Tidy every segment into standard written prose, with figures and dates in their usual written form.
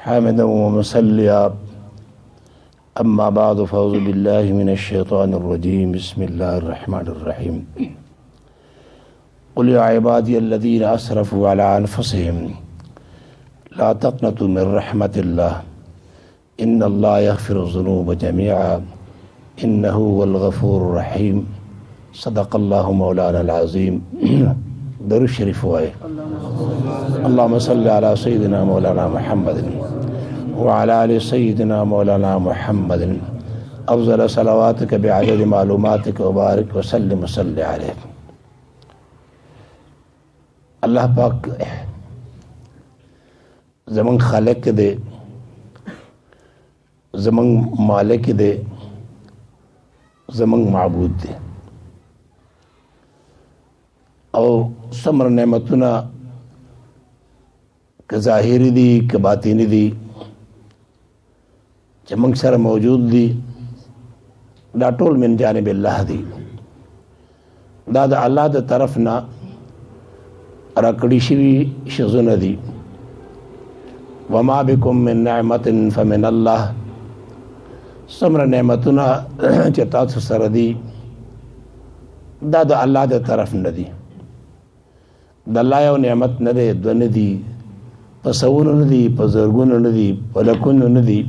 حامدا ومصليا أما بعد فأعوذ بالله من الشيطان الرجيم بسم الله الرحمن الرحيم قل يا عبادي الذين أسرفوا على أنفسهم لا تقنطوا من رحمة الله إن الله يغفر الذنوب جميعا إنه هو الغفور الرحيم صدق الله مولانا العظيم درود شریف وائے اللهم صل على سيدنا مولانا محمد وعلى آل سيدنا مولانا محمد افضل صلواتك بعدد معلوماتك وبارك وسلم وصل عليه. اللہ پاک زمن خالق دے، زمن مالک دے، زمن معبود دے، او سمر نعمتنا کہ ظاہری دی کہ باطینی دی چې موږ سره موجود دي، دا ټول من جانب الله دی، دا د الله د طرف نه راکړي شوي شیزونه دي. وما بكم من نعمت فمن الله، څومره نعمتونه چې تاسو سره دي دا د الله د طرف نه دي. د الله یو نعمت نه دی، دوه نه دي، په سوونو نه دي، په زرګونو نه دي، په لکونو نه دي.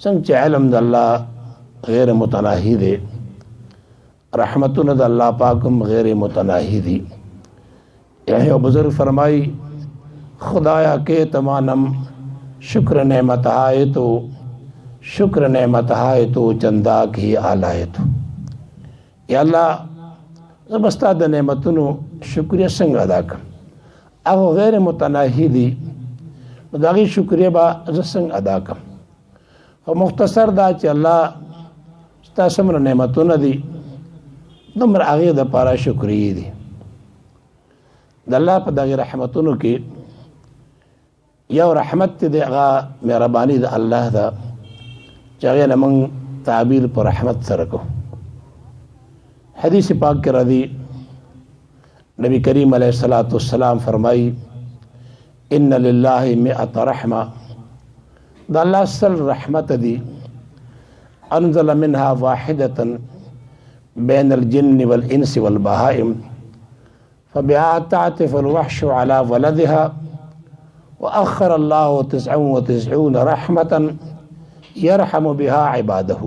څنګه چې علم د الله غیر متناهی دی، رحمتونه د الله پاک هم غیر متناهی دي. یو بزرگ فرمائی خدایا کے تمانم شکر نعمت آئے تو، شکر نعمت آئے تو چندہ کی آلائے تو. یا اللہ زبستا د نعمتونو شکریہ څنګه ادا کړم؟ هغه غیر متناهی دي، نو د هغې شکریه به زه څنګه ادا کړم؟ خو مختصر دا چې الله ستا څومره نعمتونه دي دومره هغې دپاره شکریې دي. د الله په دغې رحمتونو کې یو رحمت دی، هغه مهرباني د الله ده چې هغې نه موږ تعبیر په رحمت سره کوو. حدیث پاک کې راځي، نبی کریم علیہ الصلوۃ والسلام فرمائی ان للہ مئۃ رحمہ، د الله سل رحمت دی، انزل منها واحدة بین الجن والانس والبہائم فبها تعطف الوحش على ولدها وأخر الله 99 رحمة يرحم بها عباده.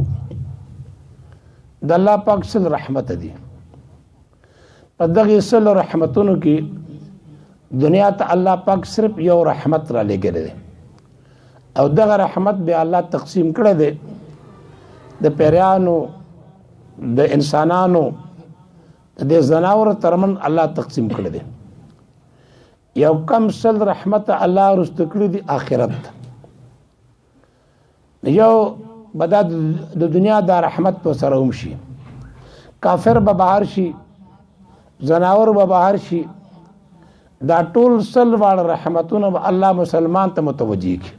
د الله پاک سل رحمت دی، په دغې سل رحمتونو کې دنیا ته الله پاک صرف یو رحمت را لېږلی دی، او دغه رحمت بیا الله تقسیم کړی دی د پیریانو، د انسانانو، د زناورو ترمن الله تقسیم کړی دی. یو کم سل رحمت الله رسته کړی دی آخرت. یو بدا د دنیا دا رحمت په سره هم شي، کافر به بهر شي، زناور به بهر شي، دا ټول سل واړه رحمتونه به الله مسلمان ته متوجه کړي.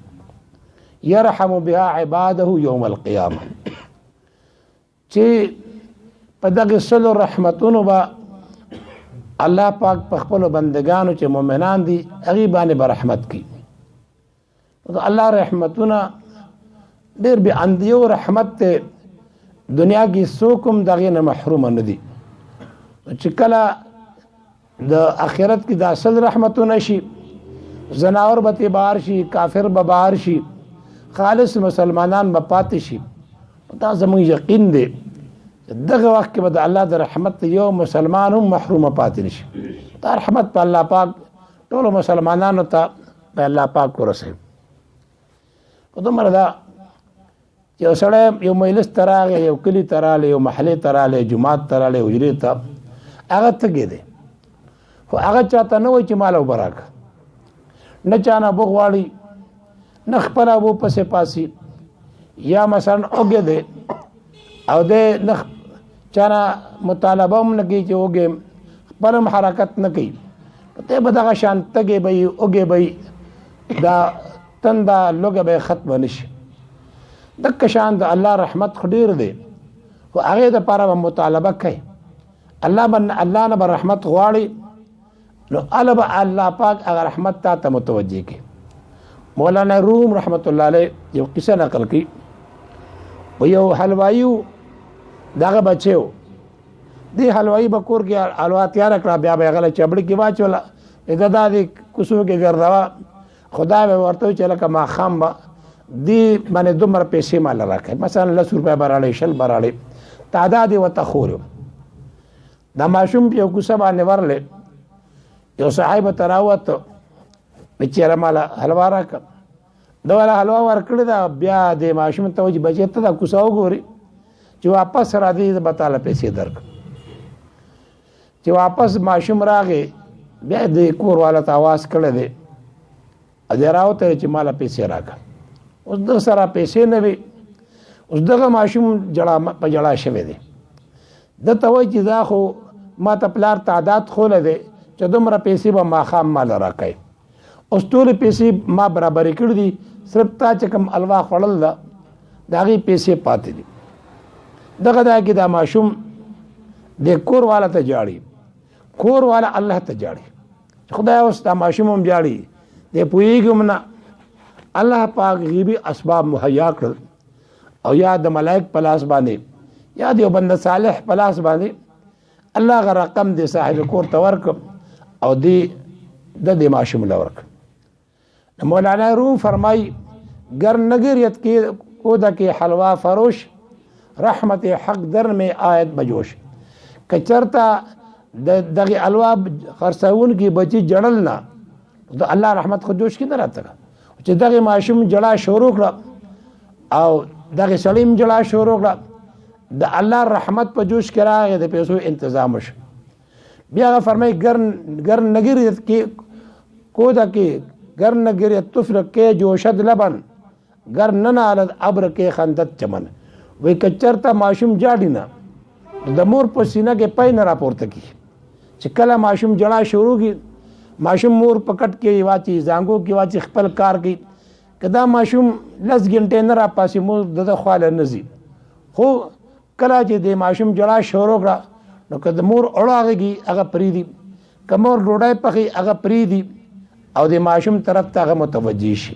یرحم بها عباده یوم القیامه، چې په دغه سلو رحمتونو به الله پاک په خپلو بندگانو چې مؤمنان دي هغې باندې به رحمت کوي. الله رحمتونه ډېر بې اندازې یو رحمت دی، دنیا کې څوک هم د هغې نه محرومه نه دي. چې کله د آخرت کې دا اصل رحمتونه شي، زناور به ترې بهر شي، کافر به بهر شي، خالص مسلمانان به پاتې شي. دا زموږ یقین دی دغه وخت کې به د الله د رحمت یو مسلمان هم محرومه پاتې نشي. دا رحمت په الله پاک ټولو مسلمانانو ته په الله پاک ورسوي. په دومره دا چې یو سړی یو مجلس ته راغی، یو کلي ته راغلی، یو محلې ته راغلی، جومات ته راغلی، حجرې ته، هغه تږی دی، خو هغه چاته نه وایي چې مال اوبه راکړه، نه چا نه اوبه غواړي، نه خپله اوبه پسې پاسي، یا مثلا اوږې دی او دی نه چا نه مطالبه هم نه کوي چې اوږې خپل هم حرکت نه کوي، دی به دغه شان تږی به وي، اوږې به وي، دا تنده لوږه به یې ختمه نه شي. دغه شان د الله رحمت خو ډېر دی، خو هغې دپاره به مطالبه کوي، الله نه به رحمت غواړي، نو هله به الله پاک هغه رحمت تا ته متوجه کړي. مولانا روم رحمت الله علیه یو قصه نقل کړي، و یو حلوایو دغه بچو دی حلوایی به کور کې حلوا تیار کړه، بیا به غله چبړې کې واچوله، دا د کوڅو کې ګرځاوه. خدای به ورته چې لکه ماښام به دی باندې دومره پیسې مال راکړي، مثلا 10 روپۍ به راړې 20 به راړې، تعداد یې ورته خور. دا ماشوم په یو کوڅه باندې ورلې، یو صاحب ته راووته، چېرې ماله حلوا راکړه. ده والا حلوا ورکړې ده. بیا د ماشوم ته وایي بچې ته دا کوڅه وګورې، چې واپس راځې به تاله پیسې درکړم. چې واپس ماشوم راغی، بیا د کور والا ته اواز کړی دی، دی راوته چې ماله پیسې راکړه. اوس دغه سره پیسې نه وي، اوس دغه ماشوم جړه په جړه شوی دی. ده ته وایي چې دا خو ما ته پلار تعداد خولی دی چې دومره پیسې به ماښام ماله راکوي، اوس ټولې پیسې ما برابرې کړي دي، صرف تا چې کوم حلوا خوړل ده د هغې پیسې پاتې دي. دغه ځای کې دا ماشوم د کور والا ته جاړي، کور والا الله ته جاړي. خدای اوس دا ماشوم هم جاړي، دی پوهېږم نه. الله پاک غیبي اسباب مهیا کړل، او یا د ملائک په لاس باندې یا د یو بنده صالح په لاس باندې الله هغه رقم د صاحب کور ته ورکړ، او دی د دې ماشوم له ورکړ. مولانا روم فرمای گر نگریت کی کودا کی حلوا فروش، رحمت حق در میں آیت بجوش. کچرتا دغه حلوا خرڅون کی بچی جړل نه، تو الله رحمت خو جوش کی نه راته. چې دغه ماشوم جړه شروع کړه او دغه سلیم جړه شروع کړه، د الله رحمت په جوش کې راغی، د پیسو تنظیم وشو. بیا فرمای گر نگریت کی کودا کی گر نگریت تفرق کے جوشد لبن، گر ننالد ابر کے خندت چمن. وی کچرتا ماشوم جاړي نه، د مور په سینه کې پای نه راپورته کی. چې کله ماشوم جړه شروع کی، ماشوم مور پکټ کې واچي، زانګو کې واچي، خپل کار کوي. کدا ماشوم 10 غنټې نه را پاسې مور د خواله نزي، خو کله چې د ماشوم جړه شروع کړه نو که د مور اړه هغه پریدي، که مور ډوډۍ پخي هغه پریدي، او د ماشوم طرف ته هغه متوجه شي.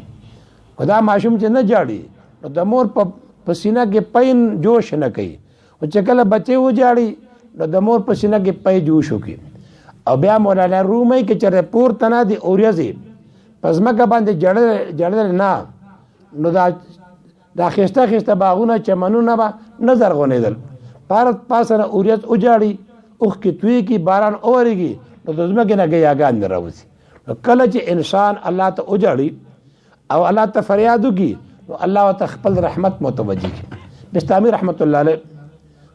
خدا ماشوم چې نه جاړي نو د مور په سینه کې پین جوش نه کوي، او چې کله بچې وجاړي نو د مور په سینه کې پی جوش وکړي. او بیا مولانا رومي کې چې پورته نه دي اوریځي په ځمکه باندې جړل نه، نو دا ښایسته ښایسته باغونه چمنونه به نه زرغونېدل، پاسه نه اوریځ وجاړي، اوښکې تویېږي، باران اورېږي، نو د ځمکې نه ګیاګان نه راوځي. کله چې انسان الله ته وجاړي او الله ته فریاد وکړي، نو الله ورته خپل رحمت متوجه کړي. بستامي رحمت الله علیه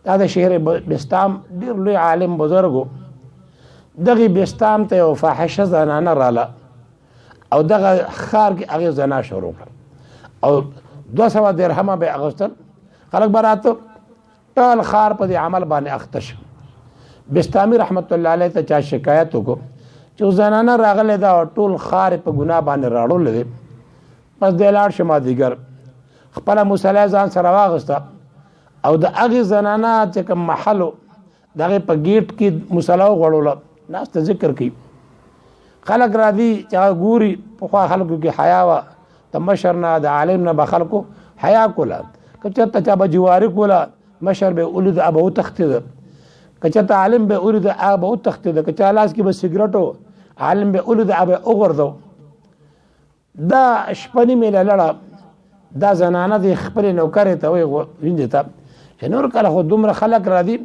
دا د شهر بستام ډېر لوی عالم بزرګ، دغه بستام ته یو فاحشه زنانه راله، او دغه ښار کې هغې زنا شروع کړه، او 200 درهمه به اغوستل. خلک به راته ټول ښار په دې عمل باندې اخته شو. بستامي رحمت الله علیه ته چا شکایت وکړو چې زنانه راغلی ده او ټول ښار په ګناه باندې راړولی دی. بس دی لاړ شو مازدیګر، خپله مصلی ځان سره واغسته، او د هغې زنانه چې کوم محل و د هغې په ګیټ کې مصلی وغوړوله، ناسته ذکر کوي. خلک راځي چې هغه ګوري. پخوا خلکو کې حیا وه، د مشر نه د عالم نه به خلکو حیا کوله. که چېرته چا به جواري کوله، مشر به ولید هغه به وتښتېده، که چېرته عالم به ولید هغه به وتښتېده، که چا لاس کې به سګرټ و عالم به ولید هغه به وغورځو. دا شپه نیمې له لړه دا زنانه د خپلې نوکرې ته وایي وینځې ته چې نور کله خو دومره خلک راځي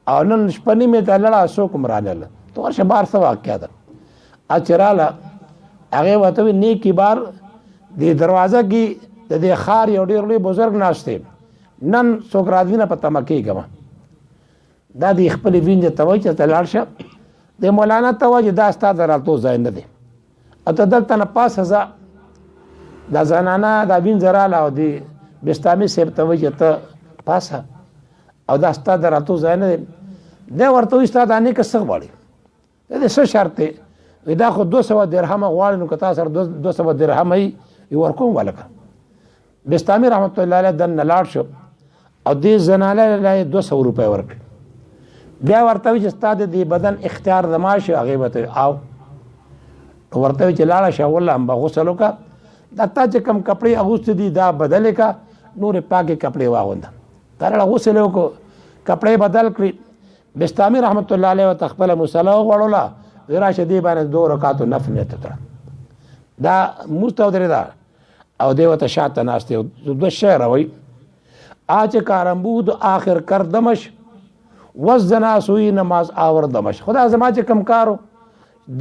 او نن شپه نیمې ته لړه څوک هم رانهله، ته ورشه بار څه واقعه ده. چې راله هغې ورته وایي نیکي بار د دروازه کې د دې ښار یو ډېر لوی بزرګ ناست دی، نن څوک راځي نه په تمه کېږم. دا د خپلې وینځې ته وایي چې ته لاړ شه، د مولانا ته وایي دا ستا د راتلو ځای نه دی، او ته دلته نه پاسه ځه. دا زنانه دا وینځه راله او د بستامي صاحب ته وایي چې ته پاسه، او دا ستا د راتلو ځای نه دی. دی ورته وایي ستا دا نیکه څه غواړي؟ د څه شرط دی؟ دا خو 200 درهمه غواړي، نو که تا سره 200 درهمه یې ورکوم ولکه. بستامي رحمت الله علیه دننه لاړ شو او دې زنانه له 200 روپۍ ورکړي. بیا ورته وایي چې ستا د دې بدن اختیار زما شي. هغې به ته او ورته وایي چې لاړه شه والله هم به غسل وکړه، دا تا چې کم کپړې اغوستې دي دا بدلې کا نور پاکې کپړې واغونده تر غسل وکړو کپړې بدل کړي بستامي رحمت الله علیه وتخپل مصلی وغړولا غیر شدی باندې 2 رکعات نفل نه تر دا مستودره دا او دیوته شاته ناشته د شعر وای آج کارمبود آخر کردمش وزنا سوی نماز آوردمش خدا زما چې کم کارو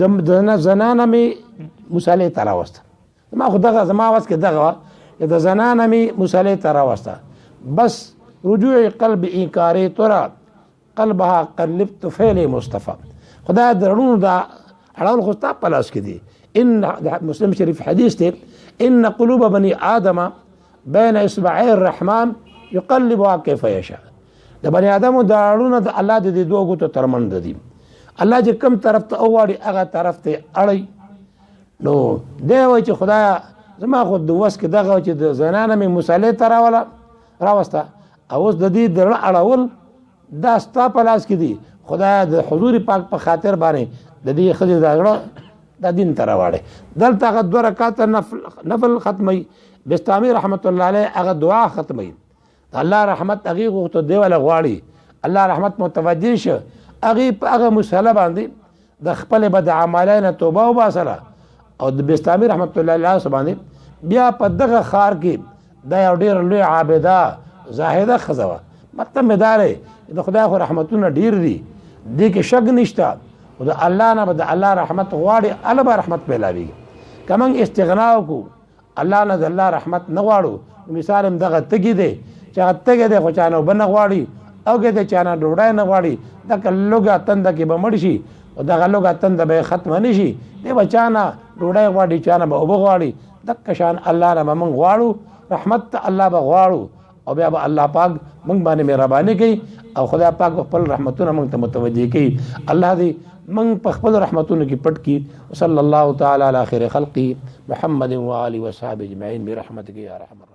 د زنانه می مصلی تراوسته ما خدغه زما واس کې دغه د زنانه می مصلی تراوسته بس رجوع قلب انکاری ترا قلبها قلبت فعل مصطفى خدا درونو دا اړول خو تا پلاس کې دي ان مسلم شریف حدیث ته ان قلوب بني آدم بين اصبعي الرحمن يقلبها كيف يشاء د بني آدم د اړونو د الله د دوه غوتو ترمن دي الله چې کم طرف ته اوړي هغه طرف ته اړي نو دی وای چې خدایا زما خو د وس کې دغه چې د زنانه می مصلی تراوله راوسته اوس د دې د اړول دا ستا په لاس کې دي خدایا د حضور پاک په خاطر باندې د دې خځې د د دین تراوړي دلته هغه 2 رکعات نفل ختمي بستامي رحمت الله علیه هغه دعا ختمي الله رحمت هغه غوته دی ولا غواړي الله رحمت متوجه شه هغه مصلی باندې د خپل بد اعمالینه توبه وباسره او د بستامي رحمت الله علیه باندې بیا په دغه خار کې د یو ډیر لوی عابده زاهده خزوه مطلب مدارې د خدای خو رحمتونه ډیر دي دې کې شک نشته او د الله نه د الله رحمت غواړي الله به رحمت پیلاوي کمن استغنا کو الله نه د الله رحمت نه غواړو مثال هم دغه تګي دی چې تګي دی خو چانه بنه غواړي او کې د چانه ډوډۍ نه غواړي د کلوګه تند کې به مړ شي او دغه لوګه تند به ختم نشي دی بچانا ډوډۍ غواړي چانه به وب غواړي د کشان الله نه من غواړو رحمت الله به غواړو او بیا به الله پاک موږ باندې مهرباني کوي او خدای پاک خپل رحمتونه موږ ته متوجي کوي الله دې موږ په خپل رحمتونو کې پټ کړي صلی الله تعالی علی خیر خلقه محمد و آله و صحبه اجمعین برحمتک یا ارحم